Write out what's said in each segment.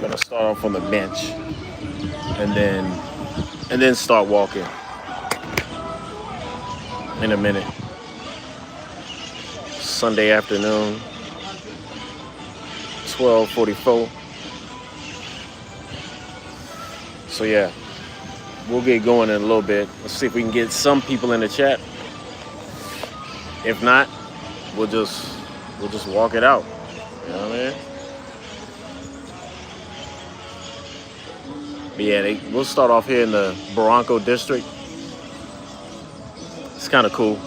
Gonna start off on the bench and then start walking in a minute. Sunday afternoon, 12:44. So yeah, we'll get going in a little bit. Let's see if we can get some people in the chat. If not, we'll just walk it out. You know what I mean? But yeah, we'll start off here in the Barranco district. It's kind of cool.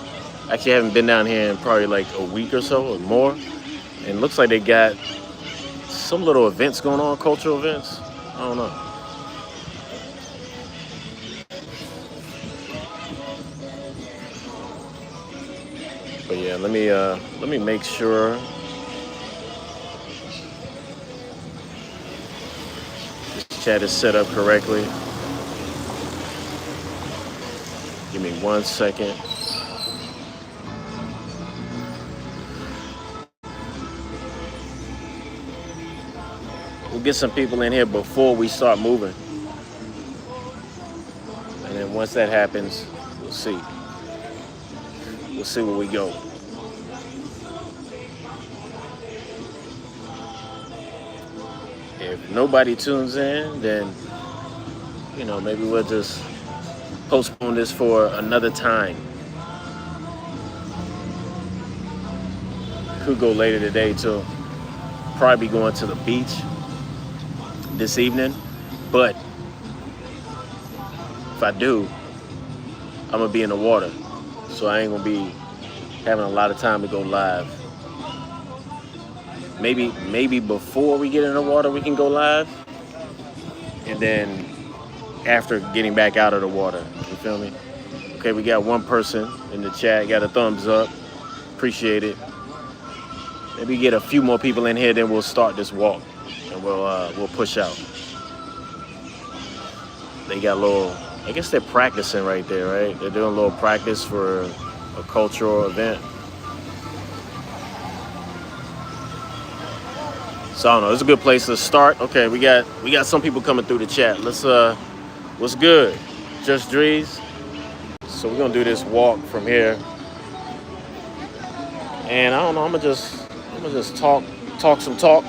Actually, I haven't been down here in probably like a week or so or more. And it looks like they got some little events going on, cultural events. I don't know. But yeah, let me make sure this chat is set up correctly. Give me 1 second. We'll get some people in here before we start moving. And then once that happens, we'll see. We'll see where we go. If nobody tunes in, then, maybe we'll just postpone this for another time. Could go later today too. Probably be going to the beach this evening. But if I do, I'm gonna be in the water. So I ain't gonna be having a lot of time to go live. Maybe before we get in the water we can go live. And then after getting back out of the water. You feel me? Okay, we got one person in the chat, got a thumbs up. Appreciate it. Maybe get a few more people in here, then we'll start this walk. And we'll push out. They got a little, I guess they're practicing right there, right? They're doing a little practice for a cultural event. So I don't know, it's a good place to start. Okay, we got some people coming through the chat. What's good? Just Drees. So we're gonna do this walk from here. And I don't know, I'm gonna just talk some talk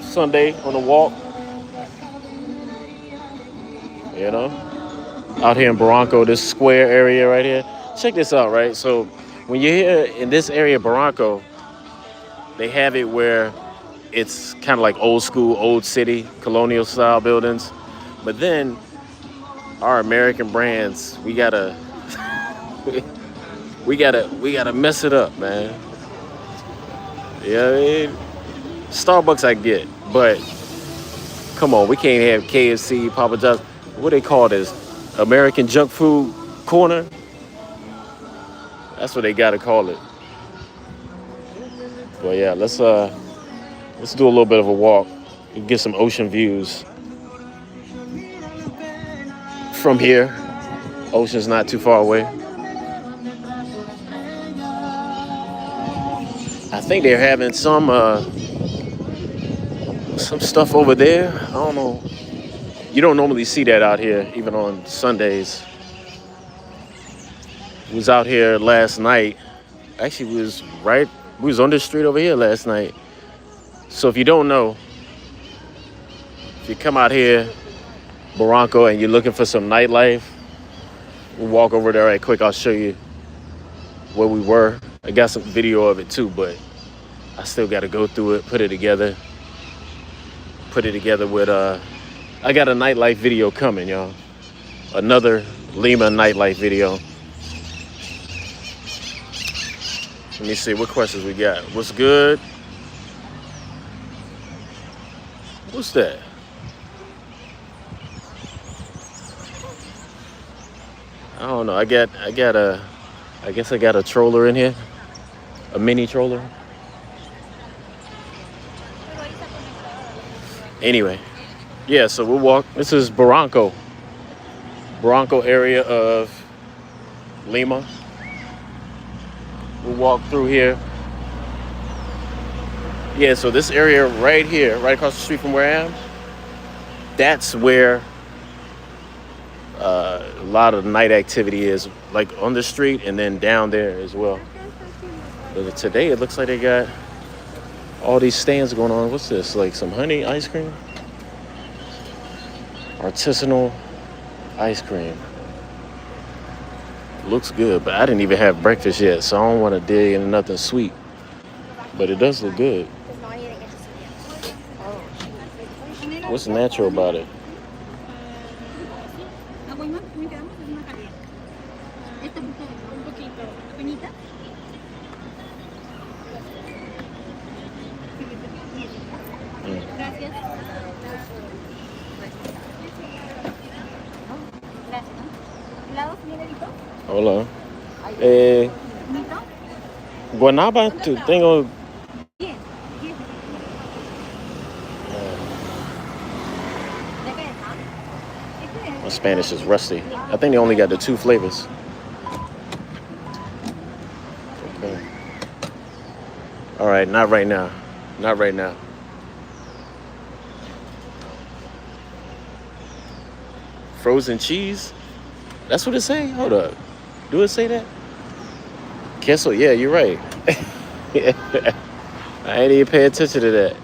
Sunday on the walk. Out here in Barranco, this square area right here. Check this out, right? So when you're here in this area of Barranco, they have it where it's kind of like old school, old city, colonial style buildings. But then our American brands, we gotta mess it up, man. Yeah, Starbucks I get, but come on, we can't have KFC, Papa John's. What they call this? American junk food corner? That's what they gotta call it. But yeah, let's do a little bit of a walk and get some ocean views from here. Ocean's not too far away. I think they're having some stuff over there. I don't know. You don't normally see that out here, even on Sundays. We was out here last night. Actually, we was on this street over here last night. So if you don't know, if you come out here, Barranco, and you're looking for some nightlife, we'll walk over there right quick. I'll show you where we were. I got some video of it too, but I still got to go through it, put it together with I got a nightlife video coming, y'all. Another Lima nightlife video. Let me see what questions we got. What's good? What's that? I don't know. I guess I got a troller in here. A mini troller. Anyway. Yeah, so we'll walk. This is Barranco area of Lima. We'll walk through here. Yeah, so this area right here, right across the street from where I am, that's where a lot of night activity is, like on the street and then down there as well. But today it looks like they got all these stands going on. What's this? Like some honey ice cream? Artisanal ice cream. Looks good, but I didn't even have breakfast yet, so I don't want to dig into nothing sweet. But it does look good. What's natural about it? Hold on. Guanaba, tengo. My Spanish is rusty. I think they only got the 2 flavors. Okay. All right, not right now. Not right now. Frozen cheese? That's what it say? Hold up. Do it say that? Kessel, yeah, you're right. I ain't even pay attention to that.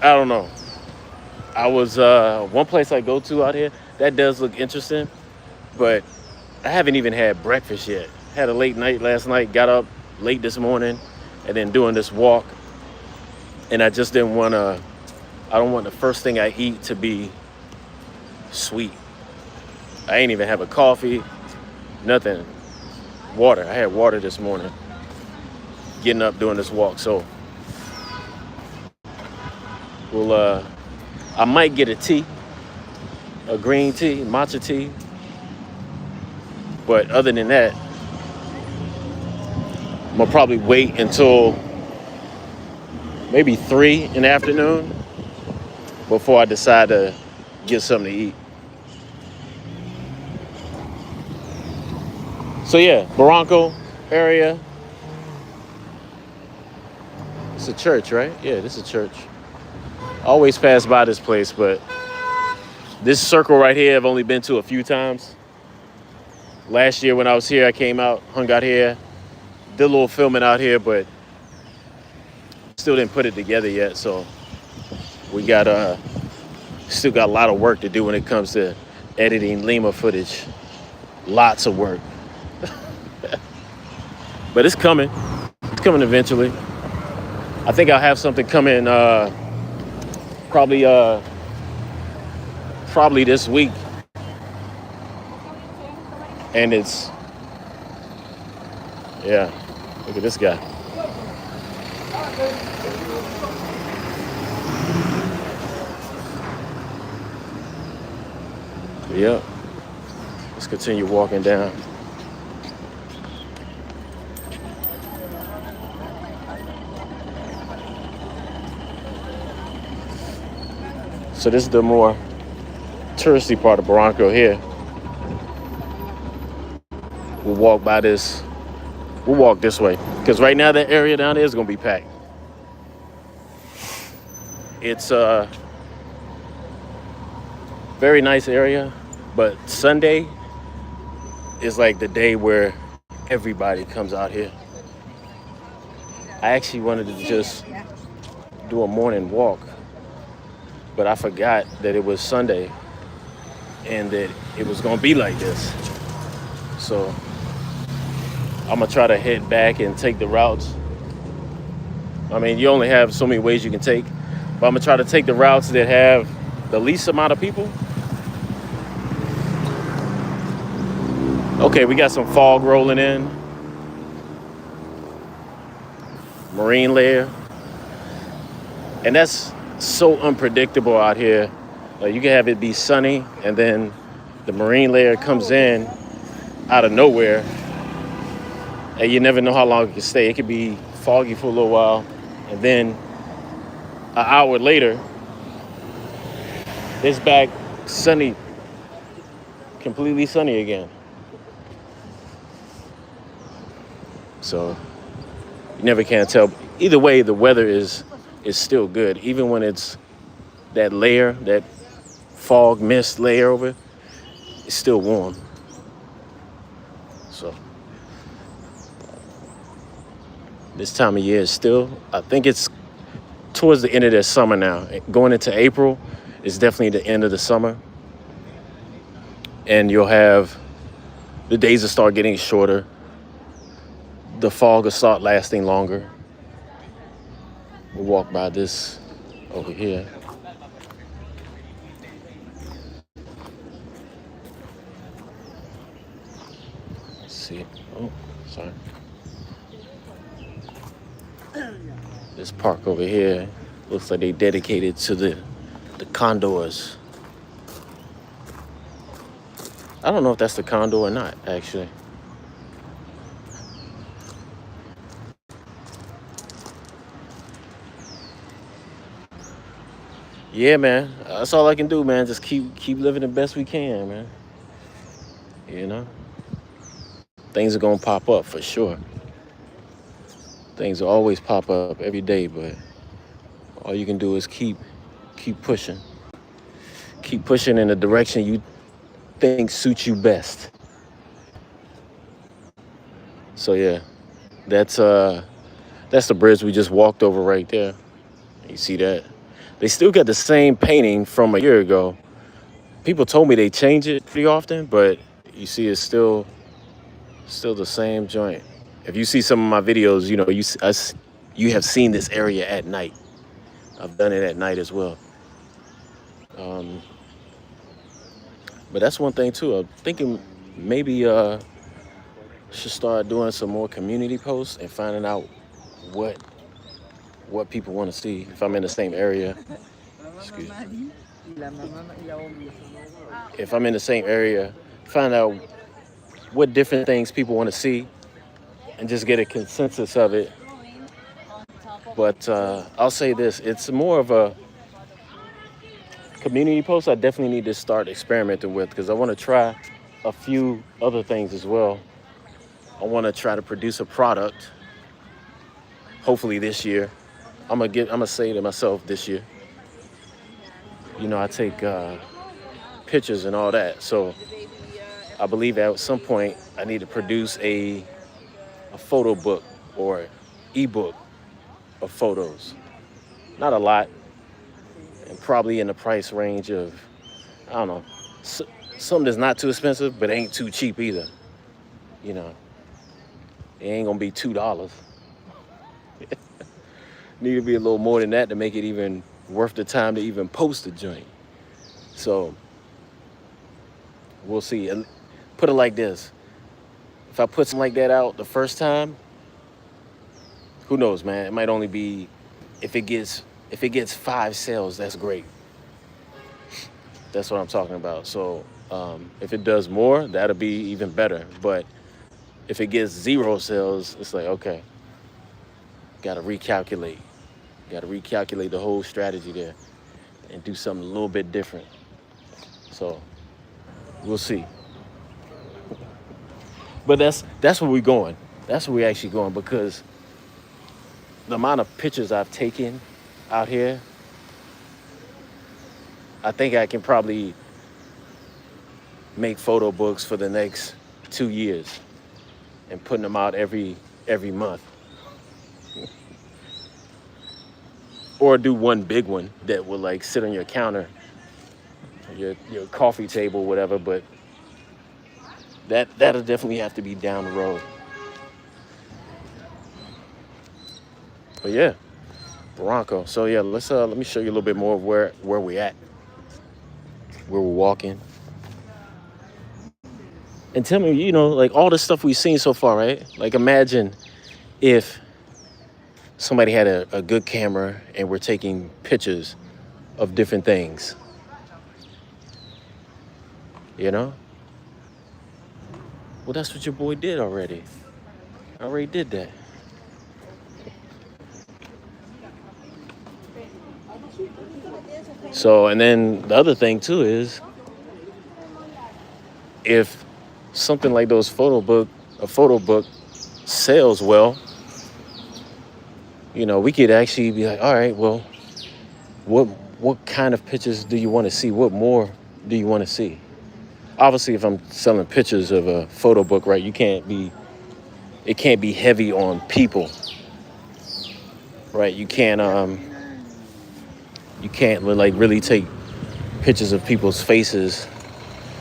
I don't know. I was one place I go to out here that does look interesting, but I haven't even had breakfast yet. Had a late night last night, got up late this morning, and then doing this walk. And I just didn't want to. I don't want the first thing I eat to be sweet. I ain't even have a coffee, nothing. Water. I had water this morning. Getting up doing this walk, so we'll. I might get a tea, a green tea, matcha tea. But other than that, I'm gonna probably wait until maybe 3 in the afternoon before I decide to get something to eat. So yeah, Barranco area. It's a church, right? Yeah, this is a church. Always pass by this place, but this circle right here I've only been to a few times. Last year when I was here, I came out, hung out here, did a little filming out here, but still didn't put it together yet. So we got still got a lot of work to do when it comes to editing Lima footage. Lots of work. But it's coming. It's coming eventually. I think I'll have something coming probably this week. And it's, yeah, look at this guy. Yep. Let's continue walking down. So this is the more touristy part of Barranco here. We'll walk by this. We'll walk this way. Because right now that area down there is going to be packed. It's a very nice area. But Sunday is like the day where everybody comes out here. I actually wanted to just do a morning walk. But I forgot that it was Sunday and that it was going to be like this. So I'm going to try to head back and take the routes. I mean, you only have so many ways you can take. But I'm going to try to take the routes that have the least amount of people. Okay, we got some fog rolling in. Marine layer. And that's so unpredictable out here. Like you can have it be sunny and then the marine layer comes in out of nowhere and you never know how long it can stay. It could be foggy for a little while and then an hour later it's back sunny, completely sunny again. So you never can tell. Either way, the weather is still good, even when it's that layer, that fog mist layer over, it's still warm. So this time of year is still, I think it's towards the end of the summer now. Going into April is definitely the end of the summer. And you'll have the days will start getting shorter. The fog will start lasting longer. We'll walk by this over here. Let's see. Oh, sorry. This park over here looks like they dedicated to the condors. I don't know if that's the condor or not, actually. Yeah, man. That's all I can do, man. Just keep living the best we can, man. You know? Things are gonna pop up for sure. Things will always pop up every day, but all you can do is keep pushing. Keep pushing in the direction you think suits you best. So yeah, that's the bridge we just walked over right there. You see that? They still got the same painting from a year ago. People told me they change it pretty often, but you see it's still the same joint. If you see some of my videos, you know, you have seen this area at night. I've done it at night as well. But that's one thing too. I'm thinking maybe should start doing some more community posts and finding out what people want to see. If I'm in the same area, excuse me. If I'm in the same area, find out what different things people want to see and just get a consensus of it. But I'll say this, it's more of a community post I definitely need to start experimenting with because I want to try a few other things as well. I want to try to produce a product, hopefully this year. I'm gonna say to myself this year. You know, I take pictures and all that, so I believe at some point I need to produce a photo book or ebook of photos. Not a lot, and probably in the price range of, I don't know, something that's not too expensive, but ain't too cheap either. You know, it ain't gonna be $2. Need to be a little more than that to make it even worth the time to even post a joint. So we'll see. And put it like this: if I put something like that out the first time, who knows, man? It might only be if it gets 5 sales, that's great. That's what I'm talking about. So if it does more, that'll be even better. But if it gets 0 sales, it's like, okay, gotta recalculate. Gotta recalculate the whole strategy there and do something a little bit different. So we'll see. But that's where we're going. That's where we're actually going, because the amount of pictures I've taken out here, I think I can probably make photo books for the next 2 years and putting them out every month. Or do one big one that will like sit on your counter, your coffee table, whatever. But that'll definitely have to be down the road. But yeah, Barranco. So yeah, let me show you a little bit more of where we're at, where we're walking, and tell me, you know, like all the stuff we've seen so far, right? Like imagine if somebody had a good camera and we're taking pictures of different things, you know? Well, that's what your boy did already. I already did that. So, and then the other thing too is, if something like a photo book sells well, you know, we could actually be like, all right, well, what kind of pictures do you want to see? What more do you want to see? Obviously, if I'm selling pictures of a photo book, right, it can't be heavy on people, right? You can't like really take pictures of people's faces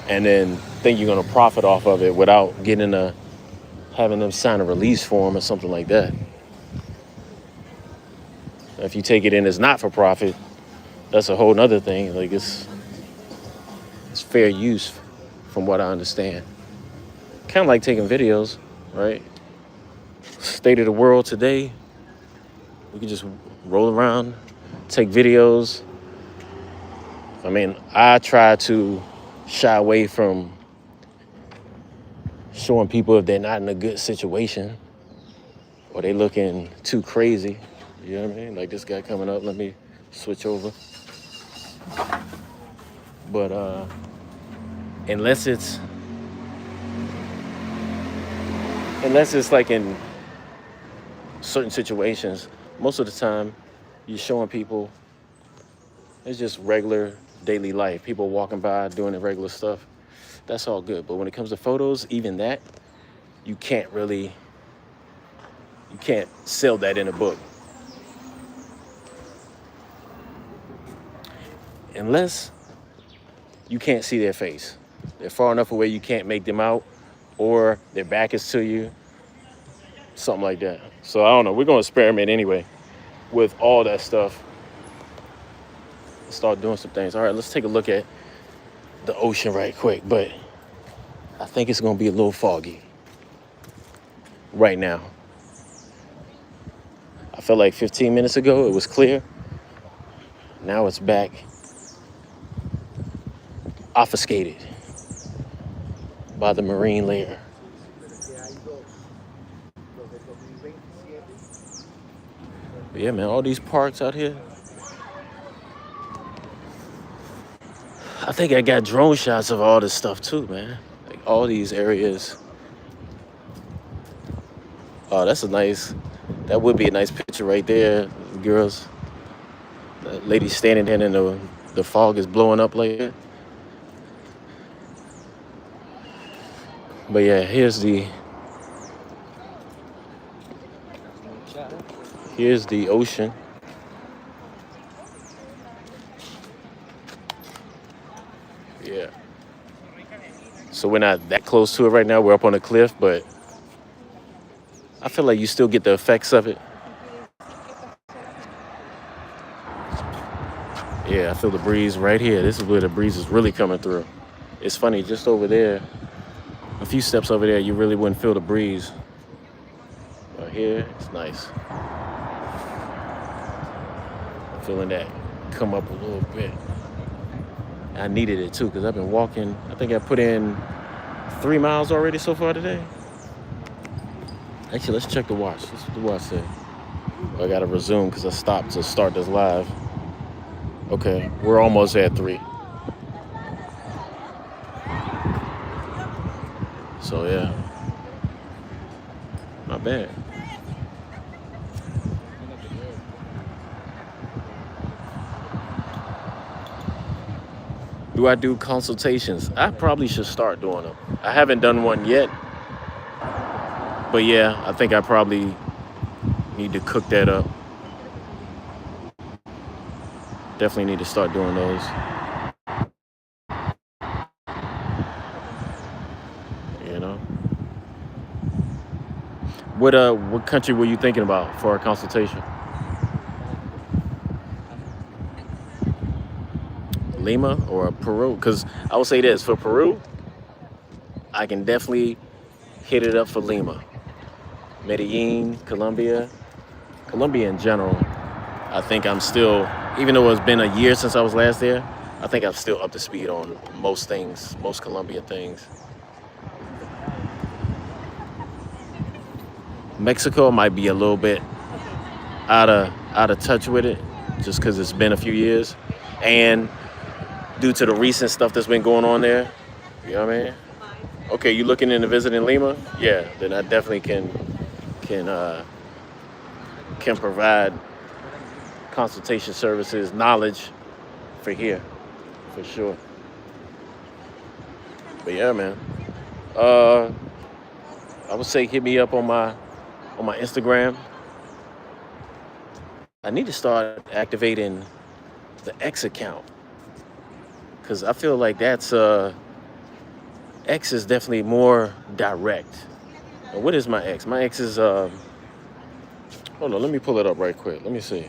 and then think you're gonna profit off of it without having them sign a release form or something like that. If you take it in as not for profit, that's a whole nother thing. Like it's fair use from what I understand. Kind of like taking videos, right? State of the world today, we can just roll around, take videos. I mean, I try to shy away from showing people if they're not in a good situation or they looking too crazy. You know what I mean? Like this guy coming up, let me switch over. But unless it's like in certain situations, most of the time you're showing people it's just regular daily life. People walking by doing the regular stuff. That's all good. But when it comes to photos, even that, you can't sell that in a book. Unless you can't see their face. They're far enough away you can't make them out, or their back is to you, something like that. So I don't know, we're gonna experiment anyway with all that stuff. Start doing some things. All right, let's take a look at the ocean right quick, but I think it's gonna be a little foggy right now. I felt like 15 minutes ago it was clear. Now it's back obfuscated by the marine layer. But yeah, man, all these parks out here. I think I got drone shots of all this stuff too, man. Like all these areas. Oh, that would be a nice picture right there, girls. The lady standing there and the fog is blowing up like that. But yeah, here's the ocean. Yeah. So we're not that close to it right now. We're up on a cliff, but I feel like you still get the effects of it. Yeah, I feel the breeze right here. This is where the breeze is really coming through. It's funny, just over there, a few steps over there, you really wouldn't feel the breeze. But here, it's nice. I'm feeling that come up a little bit. I needed it too, because I've been walking. I think I put in 3 miles already so far today. Actually, let's check the watch. Let's see what the watch say. I gotta resume because I stopped to start this live. Okay, we're almost at 3. So yeah, not bad. Do I do consultations? I probably should start doing them. I haven't done one yet. But yeah, I think I probably need to cook that up. Definitely need to start doing those. You know? What country were you thinking about for a consultation? Lima or Peru? Because I would say this, for Peru, I can definitely hit it up for Lima. Medellin, Colombia in general, I think I'm still, even though it's been a year since I was last there, I think I'm still up to speed on most things, most Colombian things. Mexico might be a little bit out of touch with it, just because it's been a few years, and due to the recent stuff that's been going on there. You know what I mean? Okay, you looking into visiting Lima? Yeah, then I definitely can provide consultation services, knowledge for here, for sure. But yeah, man. Uh, I would say hit me up on my Instagram. I need to start activating the X account because I feel like that's X is definitely more direct. What is my X? My X is hold on, let me pull it up right quick. Let me see.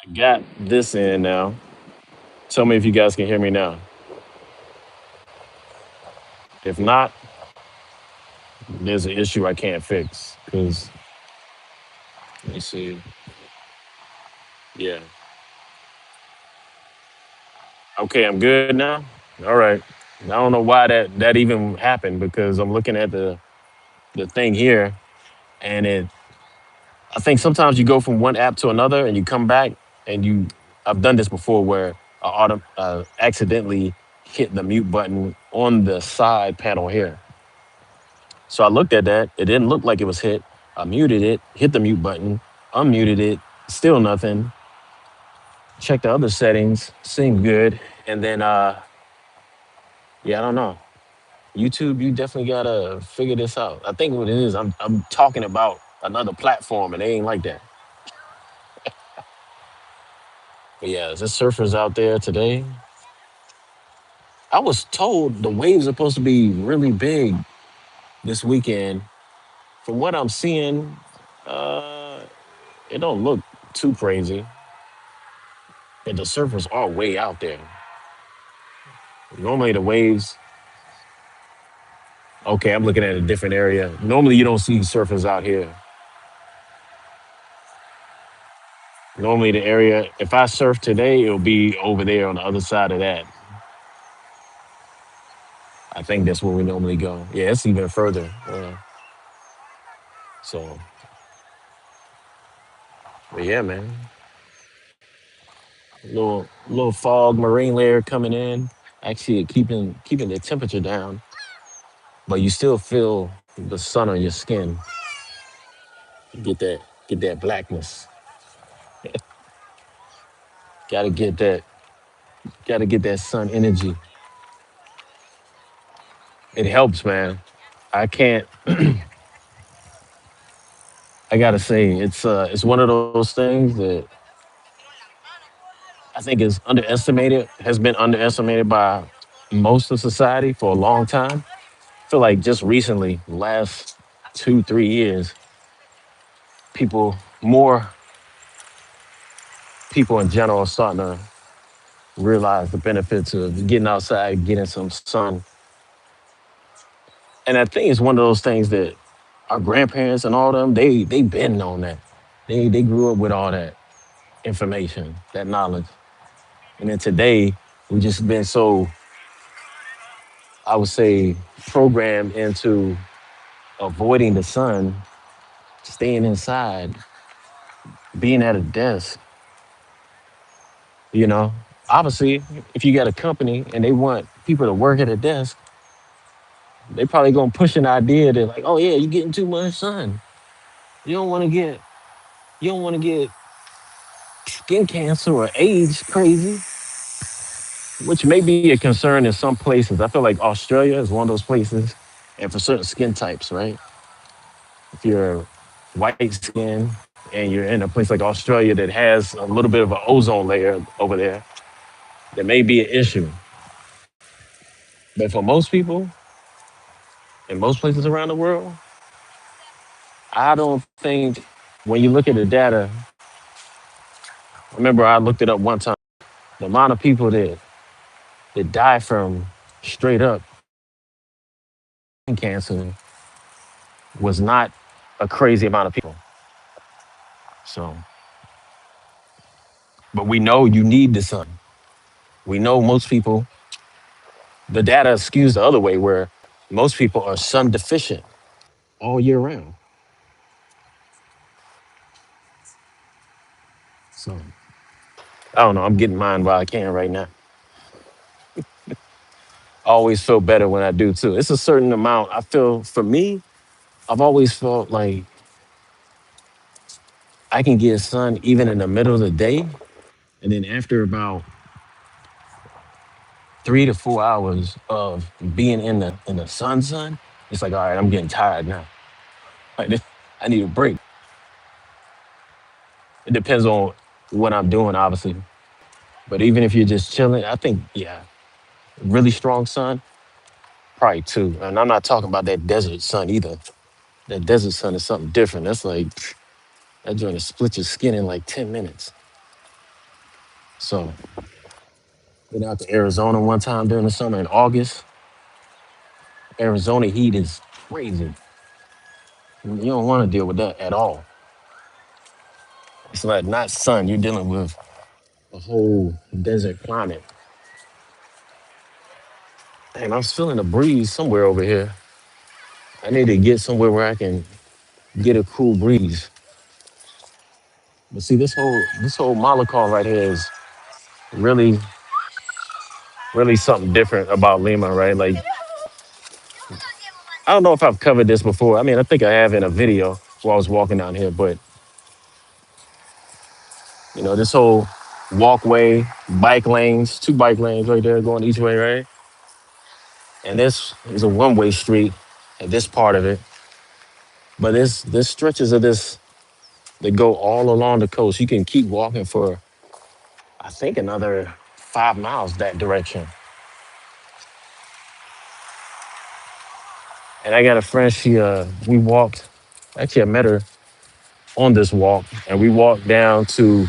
I got this in now. Tell me if you guys can hear me now. If not, there's an issue I can't fix. Cause let me see. Yeah. Okay, I'm good now. All right. I don't know why that even happened because I'm looking at the thing here and it I think sometimes you go from one app to another and you come back and you I've done this before where accidentally hit the mute button on the side panel here. So I looked at that. It didn't look like it was hit. I muted it, hit the mute button, unmuted it, still nothing. Check the other settings, seem good. And then yeah, I don't know. YouTube, you definitely gotta figure this out. I think what it is, I'm talking about another platform and they ain't like that. But yeah, there's surfers out there today. I was told the waves are supposed to be really big this weekend. From what I'm seeing, uh, it don't look too crazy. And the surfers are way out there. Normally the waves, okay, I'm looking at a different area. Normally you don't see surfers out here. Normally the area, if I surf today, it'll be over there on the other side of that. I think that's where we normally go. Yeah, it's even further. So, but yeah, man, little fog, marine layer coming in, actually keeping the temperature down, but you still feel the sun on your skin. Get that get that blackness. Gotta get that gotta get that sun energy. It helps, man. I can't. I gotta say, it's one of those things that I think is underestimated. Has been underestimated by most of society for a long time. I feel like just recently, last 2 3 years, people more people in general are starting to realize the benefits of getting outside, getting some sun. And I think it's one of those things that our grandparents and all them, they been on that. They grew up with all that information, that knowledge. And then today, we just been so, I would say, programmed into avoiding the sun, staying inside, being at a desk, you know. Obviously, if you got a company and they want people to work at a desk, they probably gonna push an idea that like, oh yeah, you're getting too much sun. You don't wanna get you don't wanna get skin cancer or age crazy, which may be a concern in some places. I feel like Australia is one of those places, and for certain skin types, right? If you're white skin and you're in a place like Australia that has a little bit of an ozone layer over there, there may be an issue. But for most people in most places around the world, I don't think when you look at the data, remember I looked it up one time, the amount of people that die from straight up skin cancer was not a crazy amount of people. So, but we know you need the sun. We know most people, the data skews the other way where most people are sun deficient all year round. So I don't know. I'm getting mine while I can right now. I always feel better when I do too. It's a certain amount. I feel for me, I've always felt like I can get sun even in the middle of the day. And then after about 3 to 4 hours of being in the sun, it's like, all right, I'm getting tired now. Like this, I need a break. It depends on what I'm doing, obviously. But even if you're just chilling, I think, yeah, really strong sun, probably two. And I'm not talking about that desert sun either. That desert sun is something different. That's like that joint to split your skin in like 10 minutes. So been out to Arizona one time during the summer in August. Arizona heat is crazy. You don't want to deal with that at all. It's like not sun. You're dealing with a whole desert climate. Damn, I'm feeling a breeze somewhere over here. I need to get somewhere where I can get a cool breeze. But see, this whole Malacon right here is really, really something different about Lima, right? Like I don't know if I've covered this before. I mean, I think I have in a video while I was walking down here, but you know, this whole walkway, bike lanes, two bike lanes right there going each way, right? And this is a one-way street at this part of it. But there's stretches of this that go all along the coast. You can keep walking for I think another 5 miles that direction. And I got a friend, we walked, actually I met her on this walk and we walked down to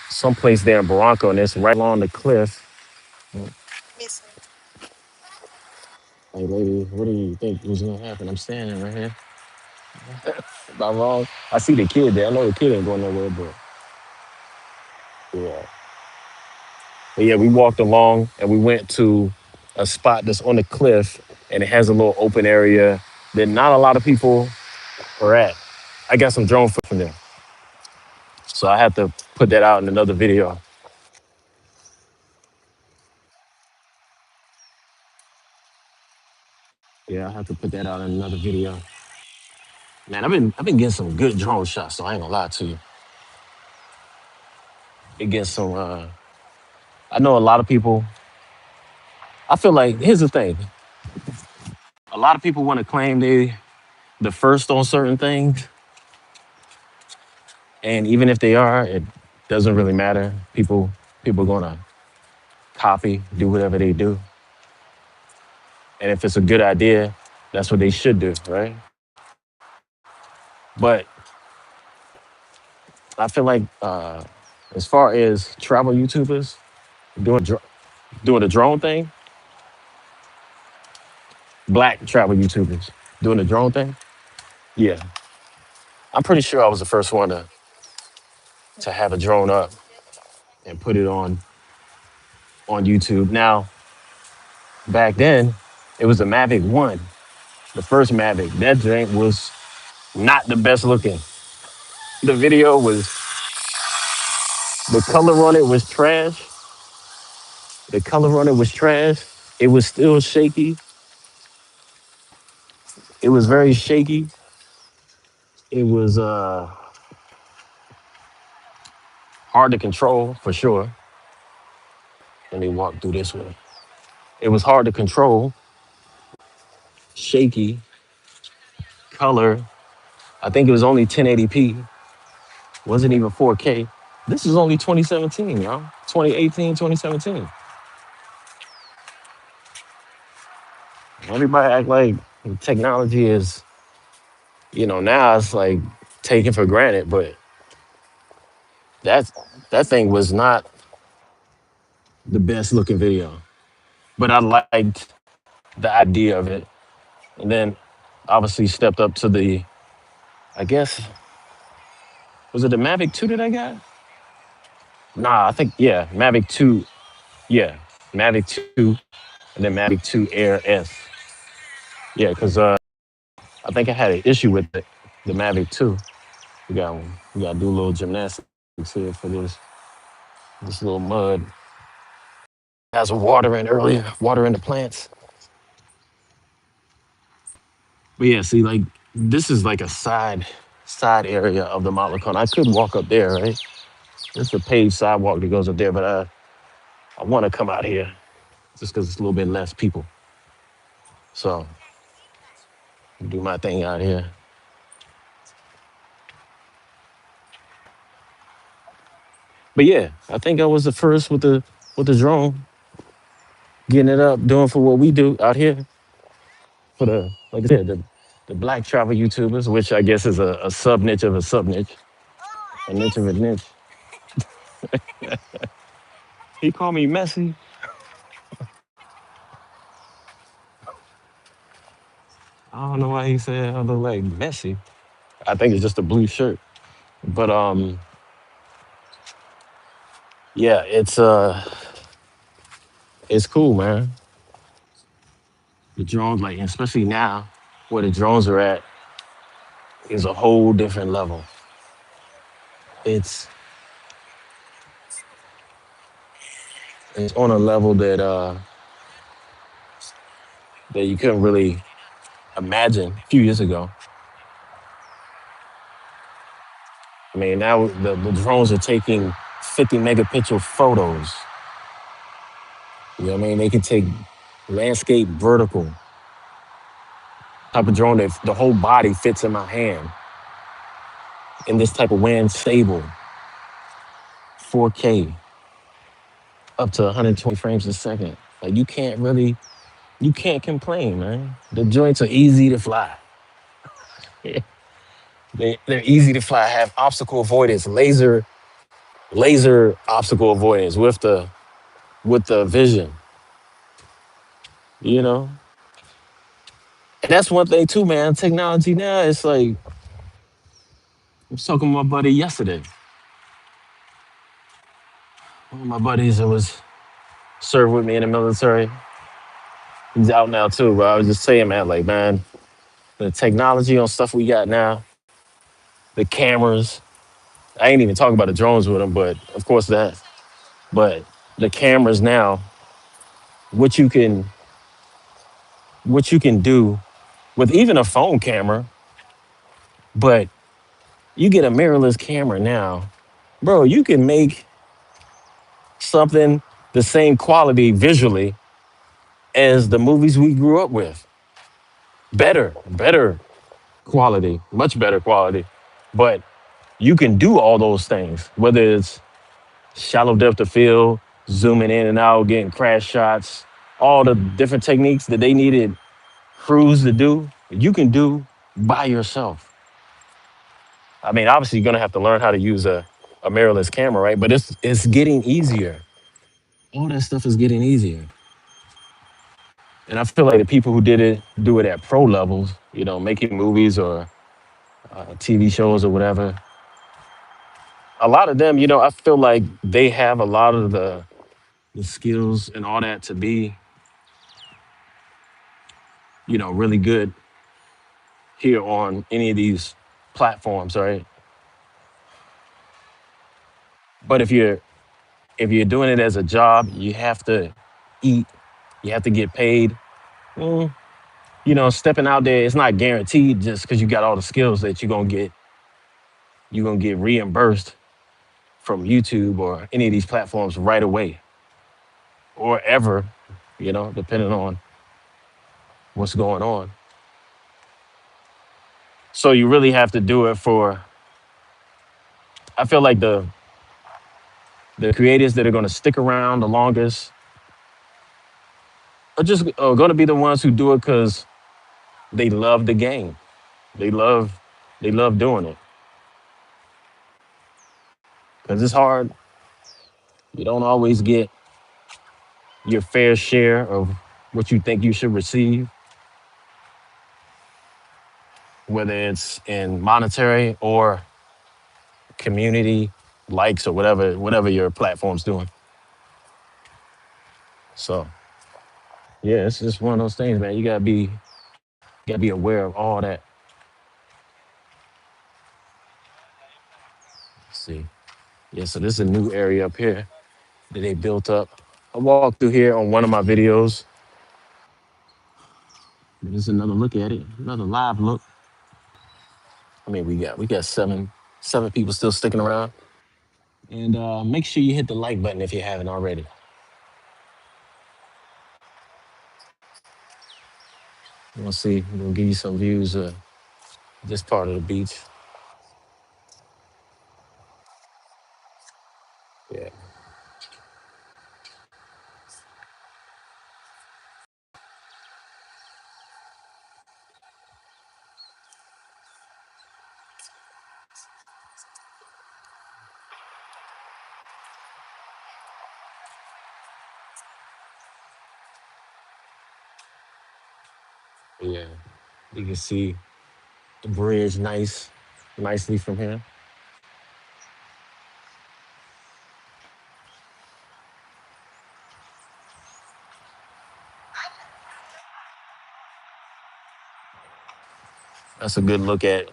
someplace there in Barranco and it's right along the cliff. Hey lady, what do you think was gonna happen? I'm standing right here. Am I wrong? I see the kid there. I know the kid ain't going nowhere, but yeah. But yeah, we walked along and we went to a spot that's on the cliff and it has a little open area that not a lot of people are at. I got some drone footage from there. So I have to put that out in another video. Yeah, I have to put that out in another video. Man, I've been getting some good drone shots, so I ain't gonna lie to you. It gets some I know a lot of people. I feel like here's the thing. A lot of people want to claim they the first on certain things. And even if they are, it doesn't really matter. People gonna copy, do whatever they do. And if it's a good idea, that's what they should do, right? But I feel like as far as travel YouTubers doing doing the drone thing, black travel YouTubers doing the drone thing, yeah, I'm pretty sure I was the first one to have a drone up and put it on YouTube. Now, back then, it was the Mavic One, the first Mavic. That drink was not the best looking. The video was the color on it was trash. The color on it was trash. It was still shaky. It was very shaky. It was hard to control for sure. Let me walk through this way. It was hard to control, shaky, color. I think it was only 1080p. Wasn't even 4K. This is only 2017, y'all. 2018, 2017. Everybody act like technology is, now it's like taken for granted, but that's that thing was not the best looking video. But I liked the idea of it. And then obviously stepped up to I guess, was it the Mavic 2 that I got? Nah, I think, yeah, Mavic 2, yeah, Mavic 2, and then Mavic 2 Air S. Yeah, because I think I had an issue with the Mavic 2. We got to do a little gymnastics here for this little mud. Has water in earlier, water in the plants. But yeah, see, like, this is like a side area of the Malecon. I could walk up there, right? There's a paved sidewalk that goes up there, but I want to come out here just because it's a little bit less people. So do my thing out here. But yeah, I think I was the first with the drone, getting it up, doing for what we do out here for like I said, the black travel YouTubers, which I guess is a sub niche of a sub niche, a niche of a niche. He called me messy. I don't know why he said I look like messy. I think it's just a blue shirt. But yeah, it's cool, man. The drones, like especially now, where the drones are at, is a whole different level. It's it's on a level that you couldn't really imagine a few years ago. I mean, now the drones are taking 50 megapixel photos. You know what I mean? They can take landscape vertical type of drone that the whole body fits in my hand in this type of wind stable 4K up to 120 frames a second. Like you can't complain, man. The joints are easy to fly. They're easy to fly. Have obstacle avoidance, laser obstacle avoidance with the vision. You know, and that's one thing too, man. Technology now, it's like I was talking to my buddy yesterday. One of my buddies that was served with me in the military. He's out now too, but I was just saying, man, like, man, the technology on stuff we got now, the cameras. I ain't even talking about the drones with them, but of course that. But the cameras now, what you can what you can do with even a phone camera, but you get a mirrorless camera now, bro. You can make something the same quality visually as the movies we grew up with. Better quality, much better quality. But you can do all those things, whether it's shallow depth of field, zooming in and out, getting crash shots, all the different techniques that they needed crews to do, you can do by yourself. I mean, obviously, you're gonna have to learn how to use a mirrorless camera, right? But it's getting easier. All that stuff is getting easier. And I feel like the people who did it do it at pro levels, you know, making movies or TV shows or whatever. A lot of them, you know, I feel like they have a lot of the skills and all that to be, you know, really good here on any of these platforms, right? But if you're doing it as a job, you have to eat, you have to get paid. Mm, you know, stepping out there, it's not guaranteed just because you got all the skills that you're gonna get reimbursed from YouTube or any of these platforms right away or ever, you know, depending on what's going on. So you really have to do it for. I feel like the creators that are gonna stick around the longest are just going to be the ones who do it because they love the game. They love they love doing it because it's hard. You don't always get your fair share of what you think you should receive, whether it's in monetary or community likes or whatever your platform's doing. So yeah, it's just one of those things, man. You gotta be aware of all that. Let's see. Yeah, so this is a new area up here that they built up. I walked through here on one of my videos. This is another look at it, another live look. I mean, we got seven people still sticking around. And make sure you hit the like button if you haven't already. We'll see. We'll give you some views of this part of the beach. Yeah, yeah. You can see the bridge nicely from here. That's a good look at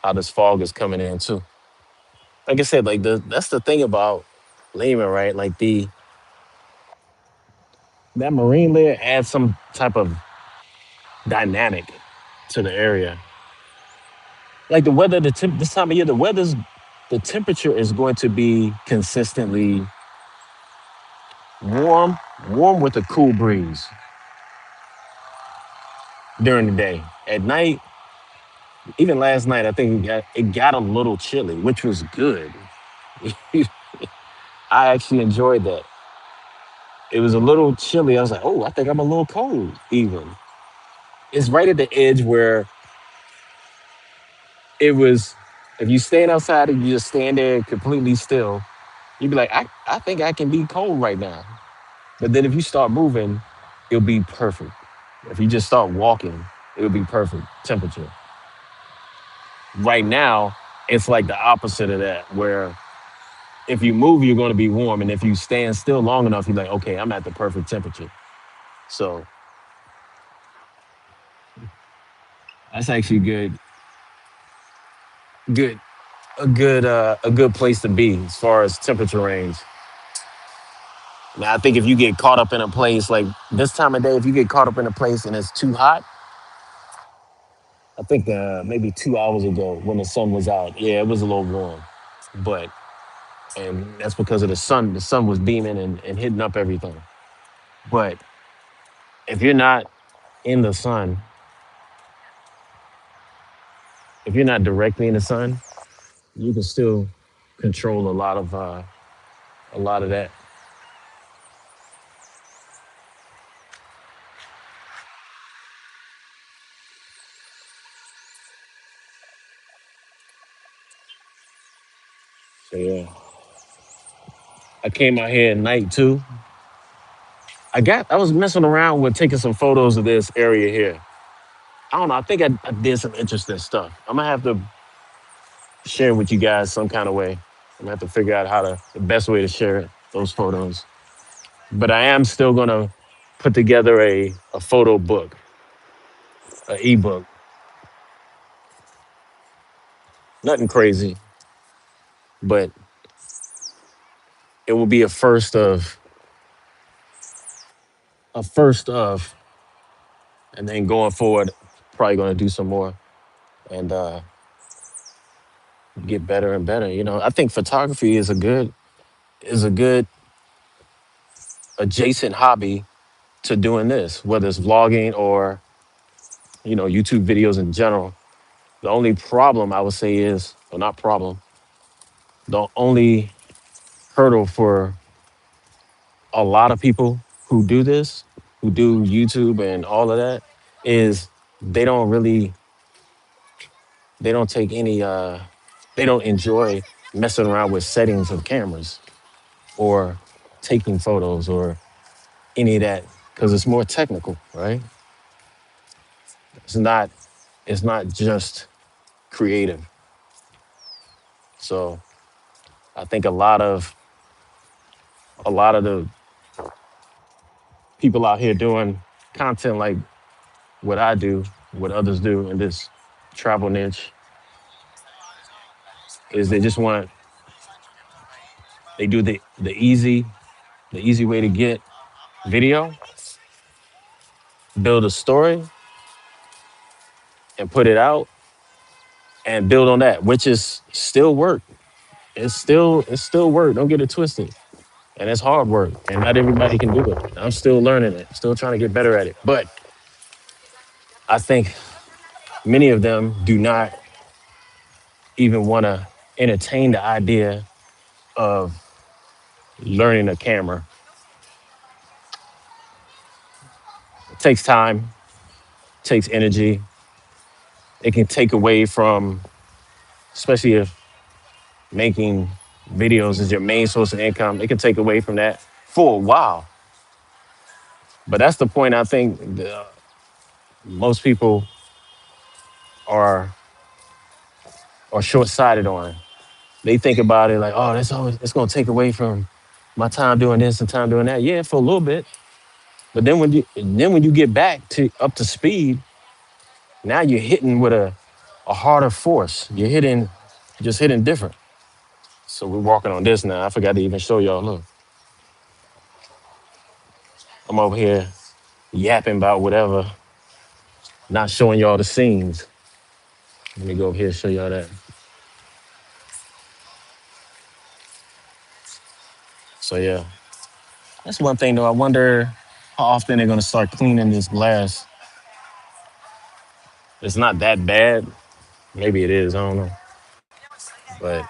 how this fog is coming in too. Like I said, like that's the thing about Lima, right? Like the that marine layer adds some type of dynamic to the area. Like the weather, this time of year, the weather's the temperature is going to be consistently warm, warm with a cool breeze during the day. At night, even last night, I think it got a little chilly, which was good. I actually enjoyed that. It was a little chilly. I was like, oh, I think I'm a little cold even. It's right at the edge where it was, if you stand outside and you just stand there completely still, you'd be like, I think I can be cold right now. But then if you start moving, it'll be perfect. If you just start walking, it'll be perfect temperature. Right now, it's like the opposite of that, where if you move, you're going to be warm. And if you stand still long enough, you're like, okay, I'm at the perfect temperature. So that's actually good, a good place to be as far as temperature range. Now, I think if you get caught up in a place like this time of day, if you get caught up in a place and it's too hot, I think maybe 2 hours ago when the sun was out, yeah, it was a little warm. But and that's because of the sun. The sun was beaming and hitting up everything. But if you're not in the sun, if you're not directly in the sun, you can still control a lot of that. So yeah, I came out here at night too. I was messing around with taking some photos of this area here. I don't know. I think I did some interesting stuff. I'm gonna have to share with you guys some kind of way. I'm gonna have to figure out the best way to share those photos. But I am still gonna put together a photo book, an ebook. Nothing crazy, but it will be a first of, and then going forward, probably gonna do some more and get better and better. I think photography is a good adjacent hobby to doing this, whether it's vlogging or YouTube videos in general. The only problem I would say is, or not problem, the only hurdle for a lot of people who do this, who do YouTube and all of that, is they don't really, they don't take any, they don't enjoy messing around with settings of cameras or taking photos or any of that because it's more technical, right? It's not, it's not just creative. So I think a lot of the people out here doing content like what I do, what others do in this travel niche, is they do the easy way to get video, build a story, and put it out and build on that, which is still work. It's still work. Don't get it twisted. And it's hard work. And not everybody can do it. I'm still learning it, still trying to get better at it. But I think many of them do not even want to entertain the idea of learning a camera. It takes time, takes energy. It can take away from, especially if making videos is your main source of income, it can take away from that for a while. But that's the point I think most people are are short-sighted on. They think about it like, oh, it's gonna take away from my time doing this and time doing that. Yeah, for a little bit. But then when you get back to up to speed, now you're hitting with a harder force. You're just hitting different. So we're walking on this now. I forgot to even show y'all. Look, I'm over here yapping about whatever, not showing y'all the scenes. Let me go over here and show y'all that. So yeah, that's one thing though. I wonder how often they're gonna start cleaning this glass. It's not that bad. Maybe it is. I don't know. But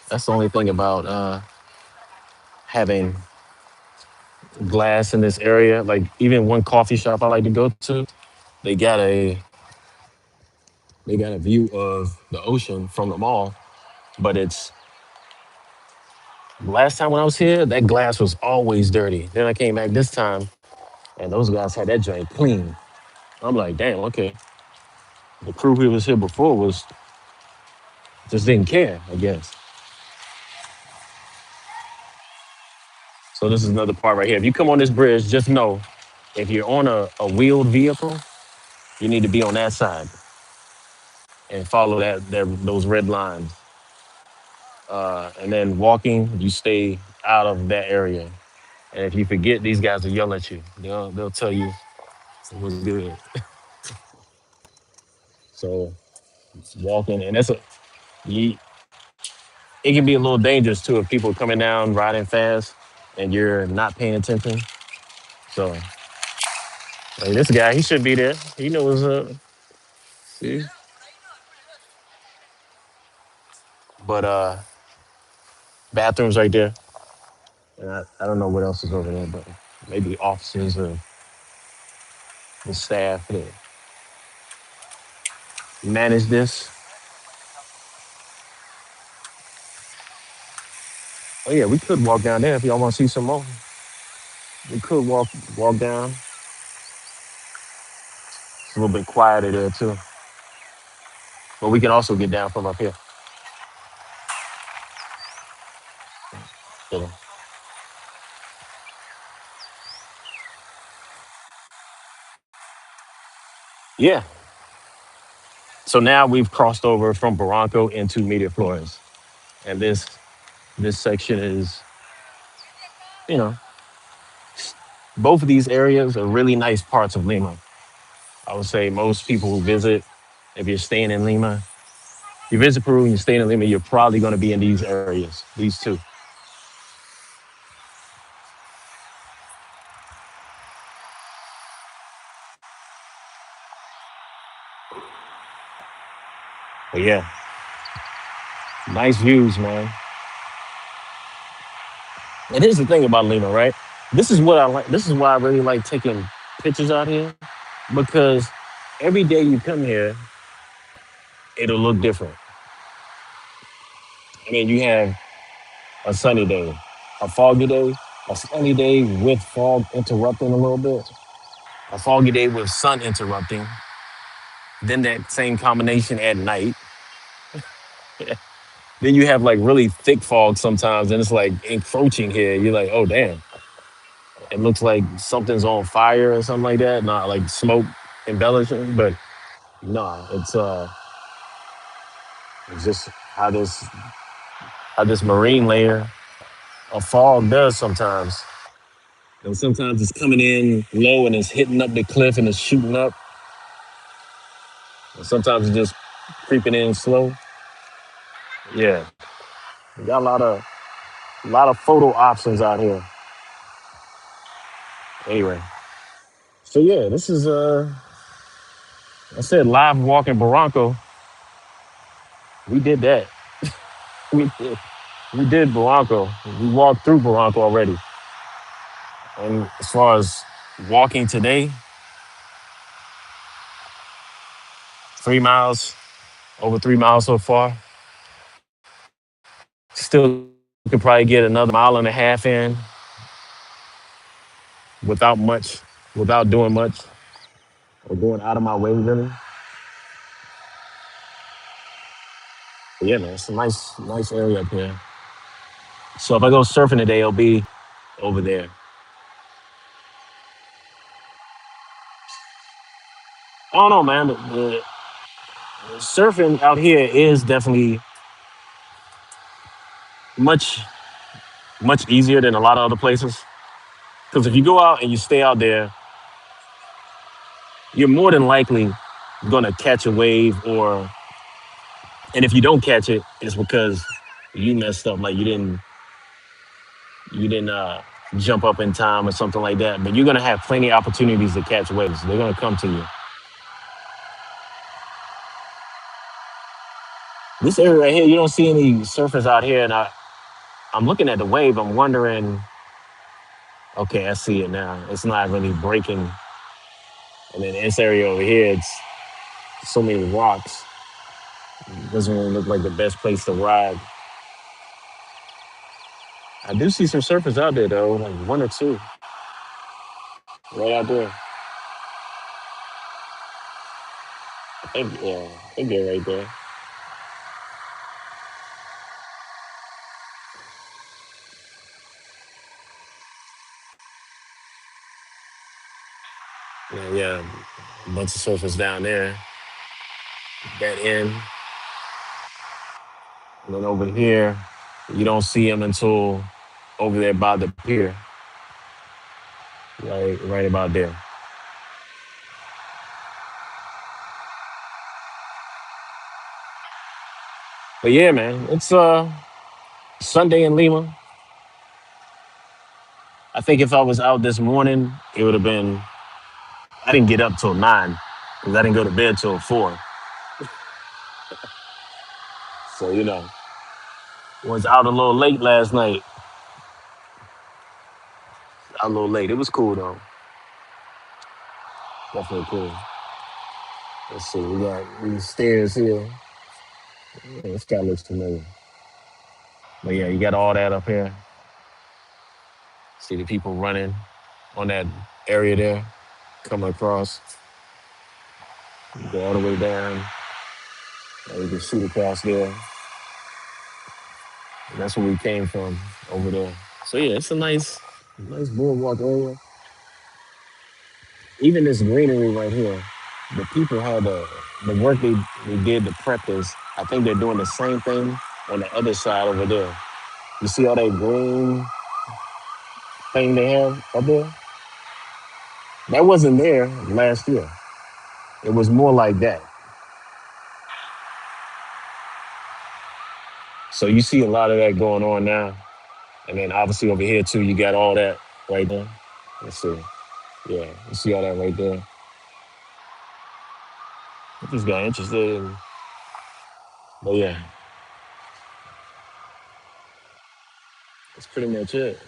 that's the only thing about having glass in this area. Like even one coffee shop I like to go to, they got a they got a view of the ocean from the mall. But it's last time when I was here, that glass was always dirty. Then I came back this time, and those guys had that joint clean. I'm like, damn, okay. The crew who was here before was just didn't care, I guess. So this is another part right here. If you come on this bridge, just know if you're on a wheeled vehicle, you need to be on that side and follow those red lines. And then walking, you stay out of that area. And if you forget, these guys will yell at you. They'll tell you it was good. So it's walking, and you, it can be a little dangerous too if people are coming down riding fast and you're not paying attention. So like, this guy, he should be there. He knows. See, but bathrooms right there. And I don't know what else is over there, but maybe officers or the staff that manage this. Oh yeah, we could walk down there if y'all want to see some more. We could walk down. It's a little bit quieter there too, but we can also get down from up here. So, yeah. So now we've crossed over from Barranco into Flores, and this section is, you know, both of these areas are really nice parts of Lima. I would say most people who visit, if you're staying in Lima, you visit Peru and you're staying in Lima, you're probably going to be in these areas, these two. But yeah, nice views, man. And here's the thing about Lima, right? This is what I like. This is why I really like taking pictures out here because every day you come here, it'll look different. I mean, you have a sunny day, a foggy day, a sunny day with fog interrupting a little bit, a foggy day with sun interrupting, then that same combination at night. Then you have like really thick fog sometimes, and it's like encroaching here. You're like, oh damn, it looks like something's on fire or something like that. Not like smoke embellishing, but no, it's just how this marine layer of fog does sometimes. And sometimes it's coming in low and it's hitting up the cliff and it's shooting up. And sometimes it's just creeping in slow. Yeah, we got a lot of photo options out here. Anyway, so yeah, this is I said live walk in Barranco. We did that. We did, we did Barranco. We walked through Barranco already. And as far as walking today, 3 miles, over 3 miles so far. Still could probably get another mile and a half in without much, without doing much or going out of my way really. But yeah, man, it's a nice area up here. So if I go surfing today, it'll be over there. I don't know, man. The surfing out here is definitely much much easier than a lot of other places. Because if you go out and you stay out there, you're more than likely gonna catch a wave, or and if you don't catch it, it's because you messed up, like you didn't jump up in time or something like that. But you're gonna have plenty of opportunities to catch waves. They're gonna come to you. This area right here, you don't see any surfers out here, and I'm looking at the wave. I'm wondering. Okay, I see it now. It's not really breaking, and then this area over here, it's so many rocks. It doesn't really look like the best place to ride. I do see some surfers out there though, like one or two right out there. I think they're right there. Yeah, a bunch of surfers down there. That end, and then over here, you don't see them until over there by the pier, right about there. But yeah, man, it's Sunday in Lima. I think if I was out this morning, it would have been. I didn't get up till 9 because I didn't go to bed till 4. So was out a little late last night. Out a little late. It was cool though. Definitely cool. Let's see. We got these stairs here. Yeah, this guy looks familiar. But yeah, you got all that up here. See the people running on that area there, coming across. You go all the way down. And you can shoot across there. And that's where we came from over there. So yeah, it's a nice boardwalk area. Even this greenery right here, the people had the work they did to prep this. I think they're doing the same thing on the other side over there. You see all that green thing they have up there? That wasn't there last year. It was more like that. So you see a lot of that going on now. And then obviously over here too, you got all that right there. Let's see. Yeah, you see all that right there. I just got interested in, but yeah, that's pretty much it.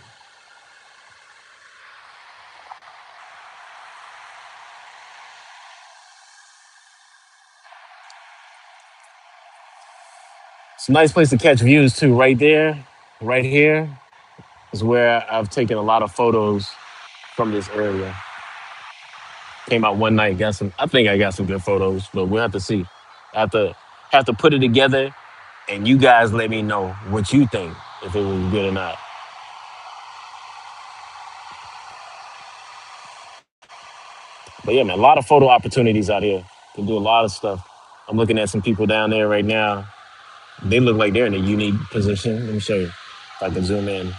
It's a nice place to catch views too. Right there, right here is where I've taken a lot of photos from this area. Came out one night, got some. I think I got some good photos, but we'll have to see. I have to put it together, and you guys let me know what you think if it was good or not. But yeah, man, a lot of photo opportunities out here. Can do a lot of stuff. I'm looking at some people down there right now. They look like they're in a unique position. Let me show you. If I can zoom in.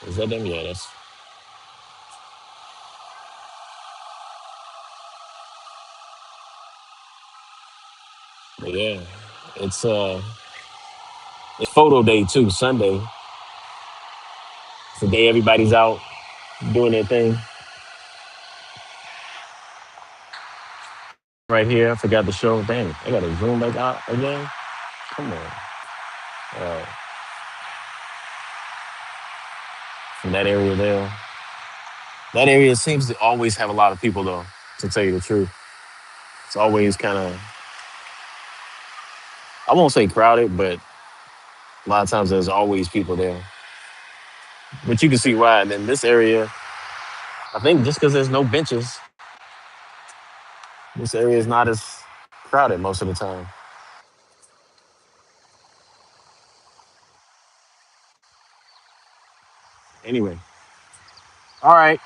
Is that them? Yeah, that's. But yeah, it's it's photo day too. Sunday. It's the day everybody's out doing their thing. Right here, I forgot to show. Damn, I gotta zoom back out again. Come on. Uh, from that area there. That area seems to always have a lot of people though. To tell you the truth, it's always kind of. I won't say crowded, but a lot of times there's always people there. But you can see why. And in this area, I think just because there's no benches, this area is not as crowded most of the time. Anyway, all right.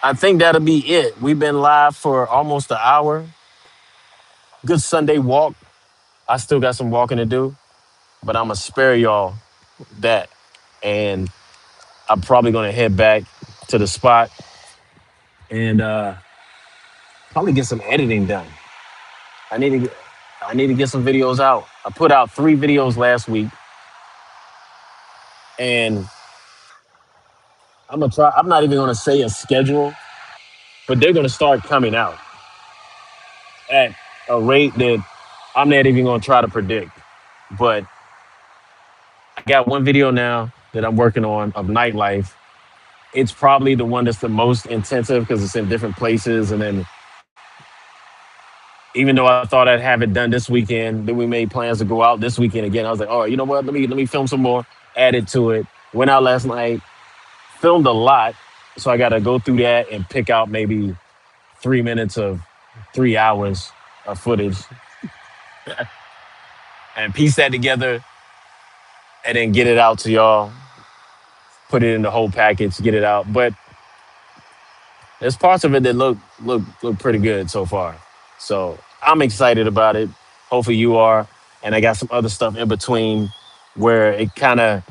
I think that'll be it. We've been live for almost an hour. Good Sunday walk. I still got some walking to do, but I'm gonna spare y'all that. And I'm probably gonna head back to the spot and probably get some editing done. I need to get, I need to get some videos out. I put out 3 videos last week. And I'm gonna try. I'm not even gonna say a schedule, but they're gonna start coming out at a rate that I'm not even gonna try to predict. But I got one video now that I'm working on of nightlife. It's probably the one that's the most intensive because it's in different places. And then even though I thought I'd have it done this weekend, then we made plans to go out this weekend again. I was like, all right, you know what? Let me film some more, add it to it. Went out last night, filmed a lot. So I gotta go through that and pick out maybe 3 minutes of 3 hours of footage and piece that together and then get it out to y'all, put it in the whole package, get it out. But there's parts of it that look pretty good so far. So I'm excited about it. Hopefully you are. And I got some other stuff in between where it kind of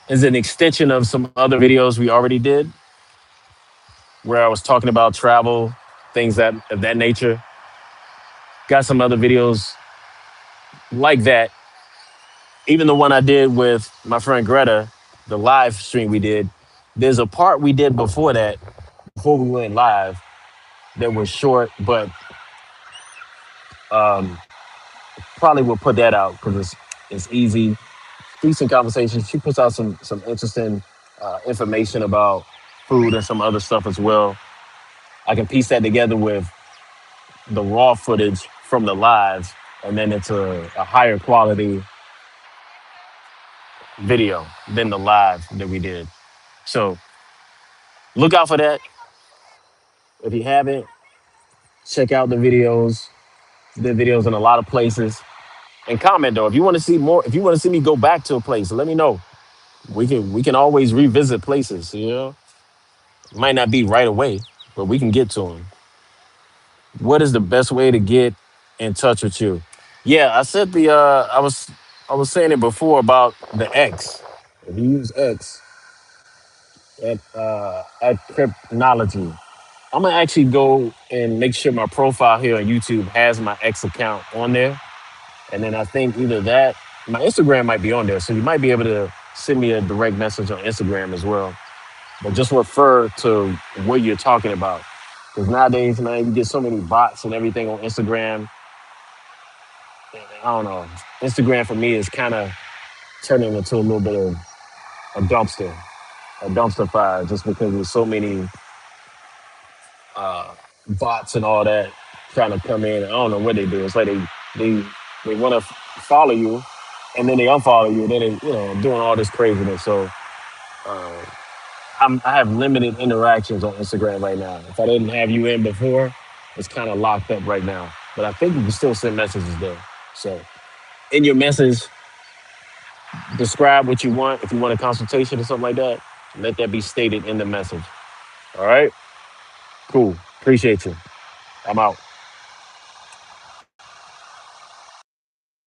is an extension of some other videos we already did, where I was talking about travel, things that of that nature. Got some other videos like that. Even the one I did with my friend Greta, the live stream we did, there's a part we did before that, before we went live, that was short, but um, probably will put that out because it's easy, decent conversation. She puts out some interesting information about food and some other stuff as well. I can piece that together with the raw footage from the live, and then it's a higher quality video than the live that we did. So look out for that. If you haven't, check out the videos. The videos in a lot of places. And comment though, if you want to see more, if you want to see me go back to a place, let me know. We can always revisit places. It might not be right away, but we can get to them. What is the best way to get in touch with you? Yeah, I said I was saying it before about the X. If you use X at Cryptology, I'm gonna actually go and make sure my profile here on YouTube has my X account on there. And then I think either that, my Instagram might be on there. So you might be able to send me a direct message on Instagram as well. But just refer to what you're talking about. Because nowadays, man, you get so many bots and everything on Instagram. I don't know. Instagram for me is kind of turning into a little bit of a dumpster fire, just because there's so many uh, bots and all that trying to come in. I don't know what they do. It's like they they want to follow you, and then they unfollow you, and then they doing all this craziness. So uh, I have limited interactions on Instagram right now. If I didn't have you in before, it's kind of locked up right now. But I think you can still send messages there. So in your message, describe what you want. If you want a consultation or something like that, let that be stated in the message. All right, cool. Appreciate you. I'm out.